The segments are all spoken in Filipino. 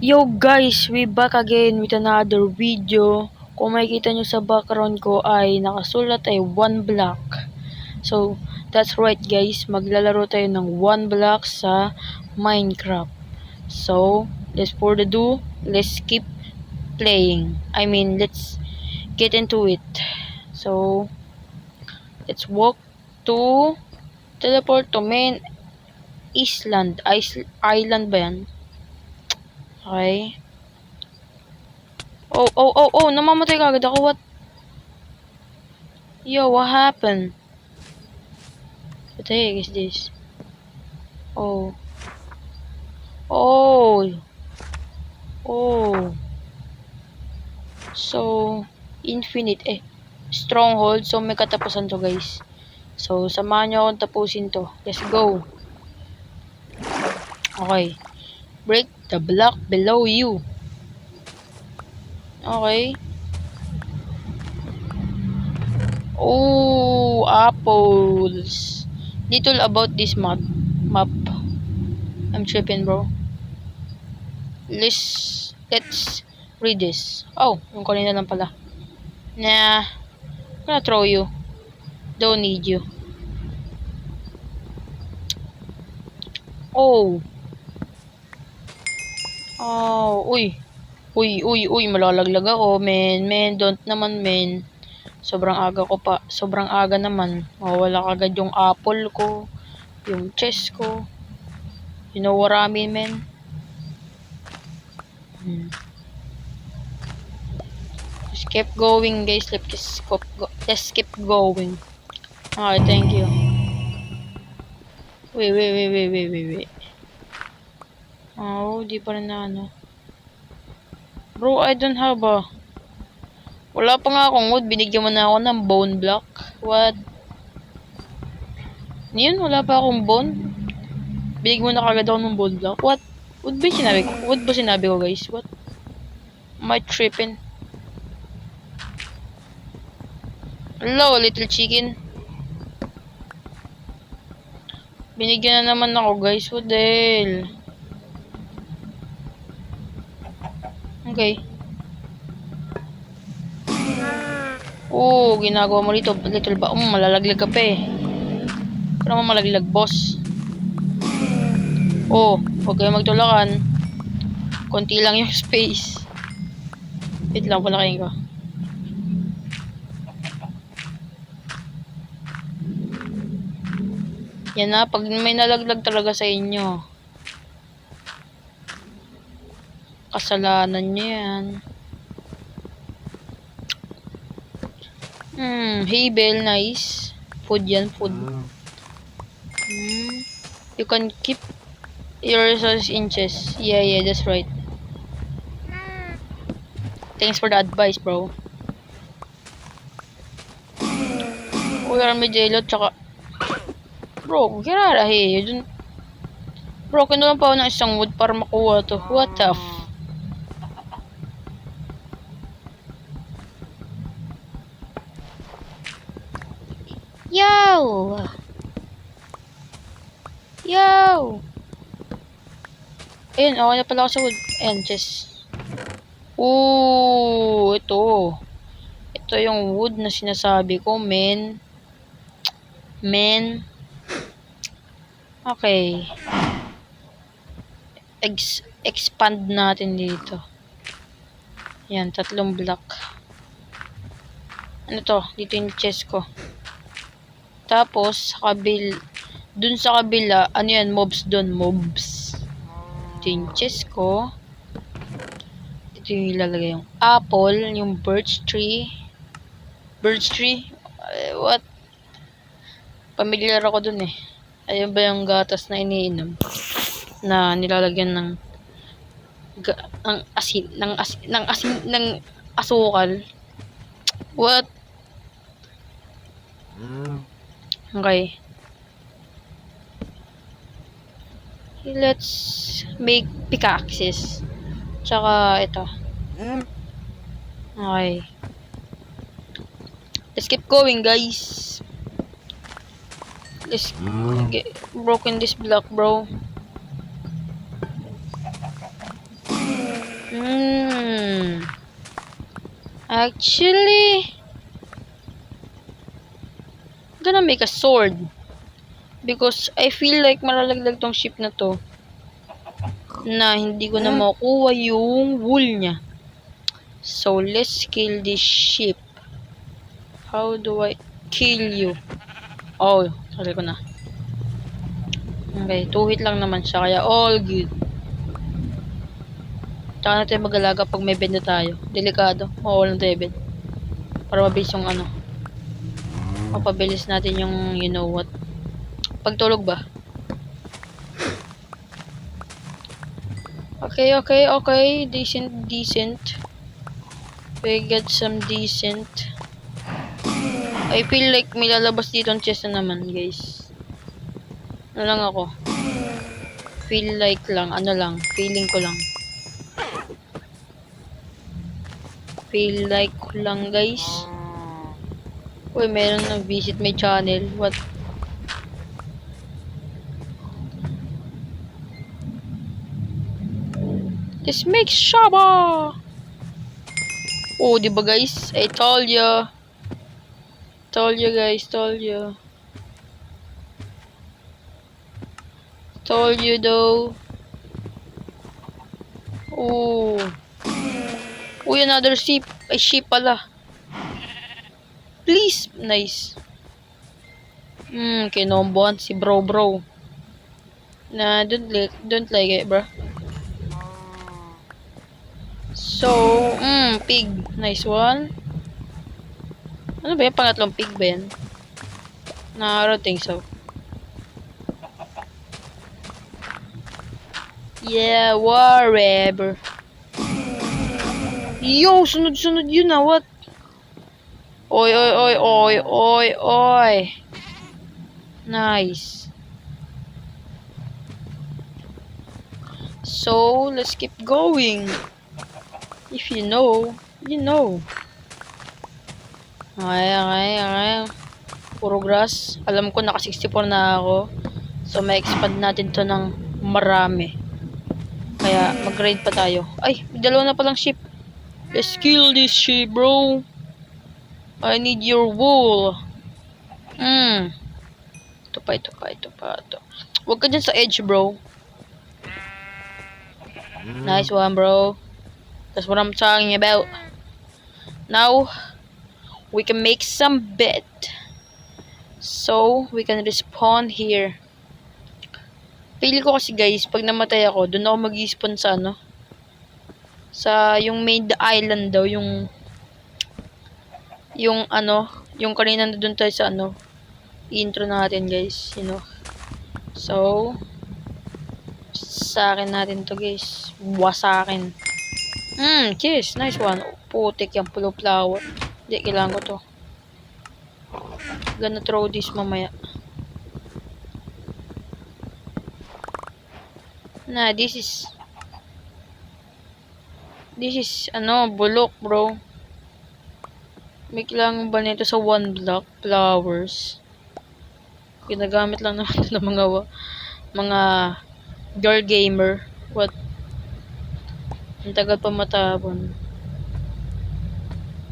Yo guys, we back again with another video. Kung makikita nyo sa background ko ay nakasulat ay 1 block. So, that's right guys, maglalaro tayo ng 1 block sa Minecraft. So, let's for the do, let's keep playing. Let's get into it. So, let's walk to teleport to main island ba yan? Okay. Oh, namamatay ka agad ako. What? Yo, what happened? What the heck is this? Oh. So, infinite stronghold. So, may katapusan to guys. So, samahan nyo akong tapusin to. Let's go. Okay. Break the block below you. Okay. Oh, apples. Little about this map. I'm tripping, bro. Let's read this. Oh, yung kanina lang pala. Nah, I'm gonna throw you. Don't need you. Oh, uy, malalaglag ako, men, don't naman, men. Sobrang aga naman. Mawala kagad yung apple ko, yung chest ko. You know what I mean, men? Just keep going, guys. Let's keep going. Okay, thank you. Wait. Oh, di pa rin na ano. Bro, I don't have wala pa nga akong wood. Binigyan mo na ako ng bone block. What? Yun, wala pa akong bone. Binigyan mo na kagad ako ng bone block. What? Wood ba sinabi ko, guys? What? Am I tripping? Hello, little chicken. Binigyan na naman ako, guys. What the hell? Okay. Oh, ginagawa mo dito. Little ba? Malalaglag ka pa eh. Pero naman malaglag, boss. Oh, huwag kayo magtulakan. Konti lang yung space. Wait lang, palakayin ko. Yan na, pag may nalaglag talaga sa inyo. Kasalanan nyo yan. Hay bale, nice. Food yan, food. You can keep your resources in chest. Yeah, that's right. Thanks for the advice, bro. Uy, armadillo, tsaka... Bro, kirara, hey. Bro, kinuha pa ako ng isang wood para makuha to. What the f... Yo! Ayun, okay na pala ako sa wood. Ayan, chest. Ooh, ito. Ito yung wood na sinasabi ko, men. Okay. Expand natin dito. Yan, 3 block. Ano to? Dito yung chest ko. Tapos, dun sa kabila, ano yan? Mobs. Ito yung chest ko. Ito yung ilalagay yung apple, yung birch tree. What? Familiar ako dun eh. Ayun ba yung gatas na iniinom? Na nilalagyan ng asukal. What? Okay. Let's make pickaxes. Tsaka ito. Okay. Let's keep going, guys. Let's get broken this block, bro. Actually, I'm gonna make a sword. Because I feel like malalaglag tong ship na to. Na hindi ko na makukuha yung wool niya. So, let's kill this ship. How do I kill you? Oh, sabi ko na. Okay, 2 hit lang naman siya. Kaya all good. Tsaka natin mag-alaga pag may bed na tayo. Delikado. Mawawalan tayo bed. Para mabilis yung ano. Mapabilis natin yung you know what. Pagtulog ba? Okay. Decent. We get some decent. I feel like may lalabas dito ang chest na naman, guys. Ano lang ako? Feel like lang. Ano lang. Feeling ko lang. Feel like ko lang, guys. Uy, meron nag-visit my channel. What? Let's make Shaba! Oh, diba guys? I told ya. Told you guys, told you. Told you though. Oh. Uy, another ship. Ay, ship pala. Please. Nice. Kinombohan si bro. Nah, don't like it, bro. So, pig. Nice one. Ano ba yan? Pangatlong pig ba yan? I don't think so. Yeah, whatever. Yo, sunod-sunod yun na. What? Oy. Nice. So, let's keep going. If you know, you know. Okay. Puro grass. Alam ko naka 64 na ako. So, may expand natin to ng marami. Kaya, mag-raid pa tayo. Ay, may dalawa na palang ship. Let's kill this ship, bro. I need your wool. Ito pa. Huwag ka dyan sa edge, bro. Nice one, bro. That's what I'm talking about. Now, we can make some bed. So, we can respawn here. Pili ko kasi guys, pag namatay ako, doon ako mag-spawn sa ano. Sa yung main island daw, yung ano, yung kanina na doon tayo sa ano, intro natin guys, you know. So, sa akin natin to guys. Wasakin. Cheers. Nice one. Putik yung pulo flower. Hindi, kailangan ko to. Gonna throw this mamaya. Nah, this is ano, bulok, bro. May kailangan ba nito sa 1 block flowers? Ginagamit lang naman ito ng mga girl gamer. What? Ang tagal pa matapon.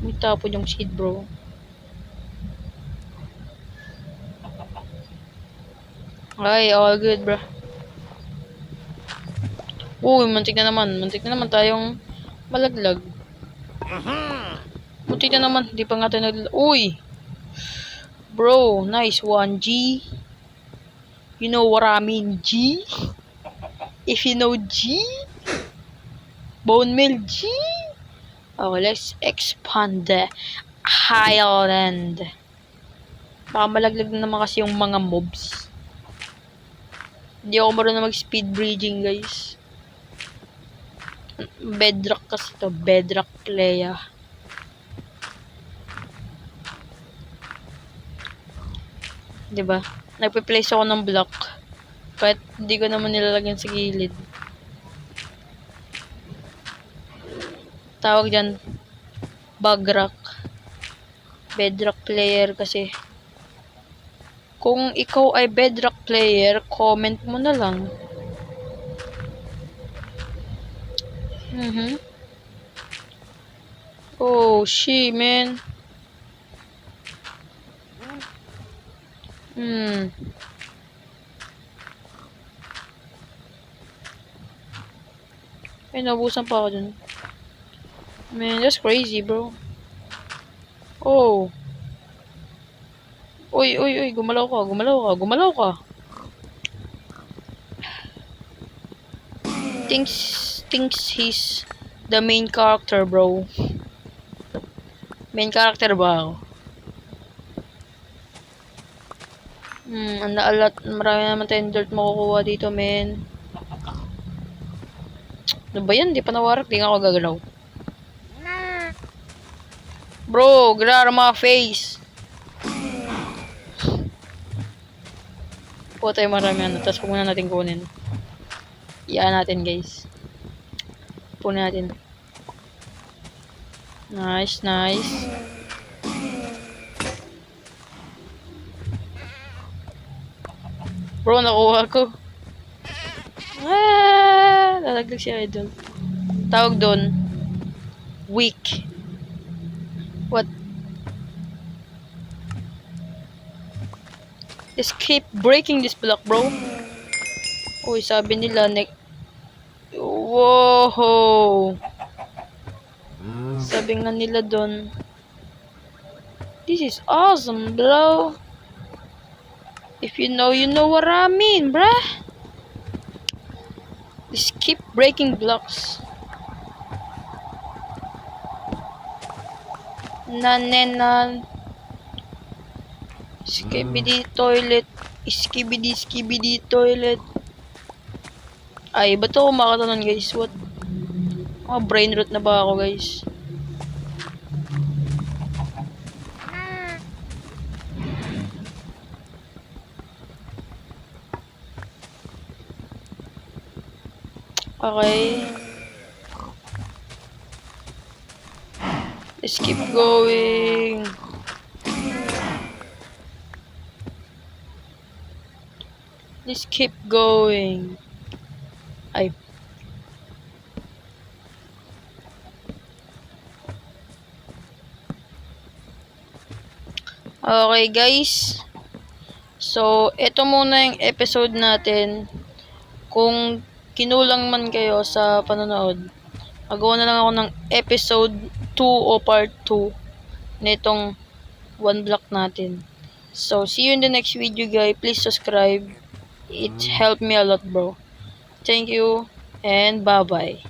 May tapon yung seed, bro. Ay, all good, bro. Uy, muntik na naman tayong malaglag. Muntik na naman. Di pa nga tayo naglag. Uy! Bro, nice one, G. You know what I mean, G? If you know G? Bone meal, G? Oh, let's expand the island. Baka malaglag na naman kasi yung mga mobs. Hindi ako marunong mag-speed bridging, guys. Bedrock kasi to. Bedrock player. Diba? Nagpe-place ako ng block. Kahit hindi ko naman nilalagyan sa gilid. Tawag dyan, bagrock. Bedrock player kasi. Kung ikaw ay bedrock player, comment mo na lang. Oh, shit, man. Hmm. Ay, naubusan pa ako dun. Man, that's crazy, bro. Oh. Uy, uy, uy. Gumalaw ka, gumalaw ka, gumalaw ka. Thinks he's the main character, bro. Main character ba ako? Marami naman tayong dirt makukuha dito, men. Ano ba yan? Di pa nawarak, di nga ako gagalaw. Bro, grara mga face. Po tayo marami ano, tapos huwag muna natin kunin. Iyaan natin, guys. Punin natin. Nice, nice. Bro, nakuha ko. Lalaglag si Idol. Tawag doon. Weak. What? Just keep breaking this block, bro. Uy, sabi nila, Whoa! Sabi nga nila doon, this is awesome, bro. If you know what I mean, bruh. Just keep breaking blocks. Nanenan. Skibidi toilet. Skibidi toilet. Ay, ba't ako makatanon, guys? What? Brain rot na ba ako, guys? Okay. Let's keep going. Let's keep going. Ay. Okay, guys. So, ito muna yung episode natin. Kung kinulang man kayo sa panonood, magawa na lang ako ng episode 2 o part 2 nitong one block natin. So, see you in the next video, guys. Please subscribe. It helped me a lot, bro. Thank you and bye-bye.